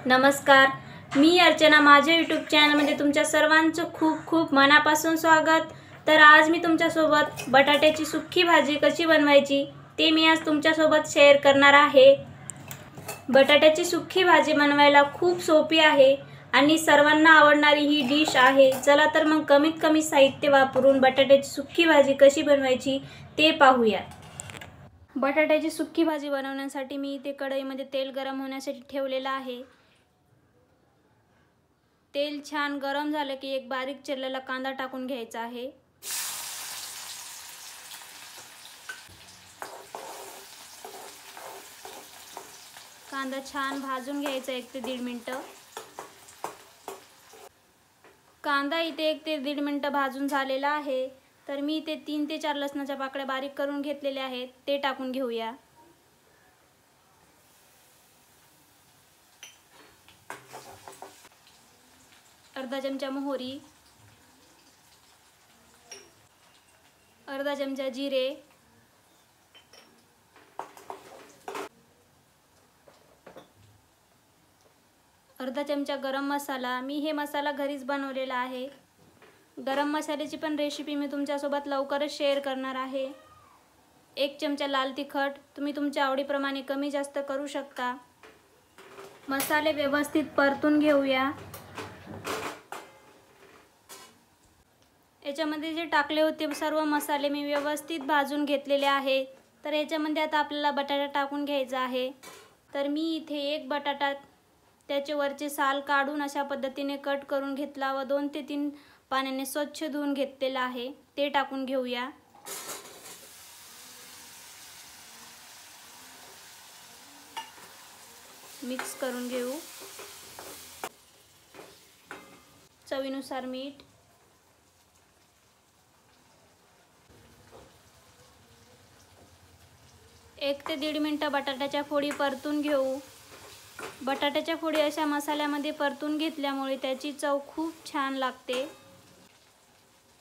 नमस्कार, मी अर्चना। माझ्या यूट्यूब चॅनलमध्ये तुमच्या सर्वांचं खूप खूप मनापासून स्वागत। तर आज मी तुमच्यासोबत बटाट्याची सुक्की भाजी कशी बनवायची ते मी आज तुमच्यासोबत शेअर करणार आहे। बटाट्याची सुक्की भाजी बनवायला खूप सोपी आहे आणि सर्वांना आवडणारी ही डिश आहे। चला तर मग कमीत कमी साहित्य वापरून बटाट्याची सुक्की भाजी कशी बनवायची ते पाहूया। बटाट्याची सुक्की भाजी बनवण्यासाठी मी इथे कढईमध्ये तेल गरम होण्यासाठी ठेवलेलं आहे। तेल छान गरम झालं की एक बारीक चिरलेला कांदा टाकून घ्यायचा आहे। कांदा छान भाजून घ्यायचा 1 ते 1.5 मिनिटं। कांदा इथे 1 ते 1.5 मिनिटं भाजून झालेला आहे। तर मी इथे 3 ते 4 लसणाच्या पाकळ्या बारीक करून घेतलेल्या आहेत, ते टाकून घेऊया। अर्धा चमचा मोहरी, अर्धा चमचा जिरे, अर्धा चमचा गरम मसाला। मी हे मसाला घरीच बनवलेला आहे। गरम मसाल्याची पण रेसिपी मी तुमच्यासोबत लवकरच शेअर करणार आहे। 1 चमचा लाल तिखट, तुम्ही तुमच्या आवडीप्रमाणे कमी जास्त करू शकता। मसाले व्यवस्थित परतून घेऊया। याच्यामध्ये जे टाकले होते सर्व मसाले मी व्यवस्थित भाजून घेतलेले आहे। तर याच्यामध्ये आता आपल्याला बटाटा टाकून घ्यायचा आहे। तर मी इथे 1 बटाटा त्याचे वरचे साल काढून अशा पद्धतीने कट करून घेतला व 2 ते 3 पाण्याने स्वच्छ धुवून घेतलेला आहे, ते टाकून घेऊया। मिक्स करून घेऊ। चवीनुसार मीठ, एक ते 1.5 मिनिटं बटाट्याच्या फोडी परतून घेऊ। बटाट्याच्या फोडी अशा मसाल्यामध्ये परतून घेतल्यामुळे त्याची चव खूप छान लागते।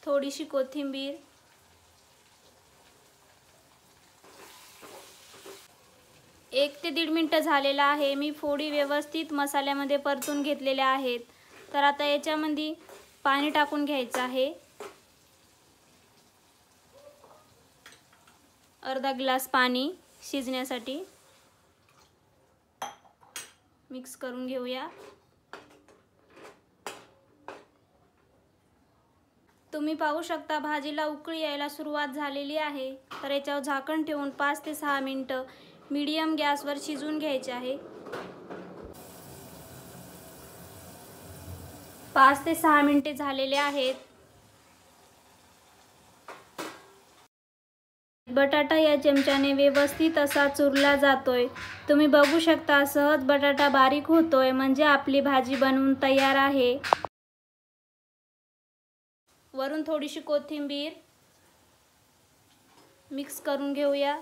थोडीशी कोथिंबीर, एक ते 1.5 मिनिटं झालेला आहे। मी फोडी व्यवस्थित मसाल्यामध्ये परतून घेतलेल्या आहेत। तर आता याच्यामध्ये पाणी टाकून घ्यायचं आहे। अर्धा ग्लास पाणी शिजण्यासाठी। मिक्स करून घेऊया। तुम्ही पाहू शकता भाजीला उकळी यायला सुरुवात झालेली आहे। तर याच्यावर झाकण ठेवून 5 ते 6 मिनिटं मीडियम गॅसवर शिजवून घ्यायचे आहे। 5 ते 6 मिनिटे झालेले आहेत। बटाटा या चमच्याने व्यवस्थित असा चुरला जातोय। तुम्ही बघू शकता सहज बटाटा बारीक होतोय, म्हणजे आपली भाजी बनवून तयार आहे। वरून थोडीशी कोथिंबीर, मिक्स करून घेऊया।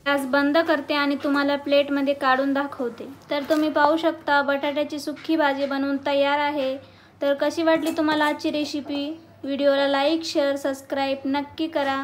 गॅस बंद करते आणि तुम्हाला प्लेटमध्ये काढून दाखवते। तर तुम्ही पाहू शकता बटाट्याची सुक्की भाजी बनवून तयार आहे। तर कशी वाटली तुम्हाला आजची रेसिपी? व्हिडिओला लाईक, शेअर, सबस्क्राईब नक्की करा।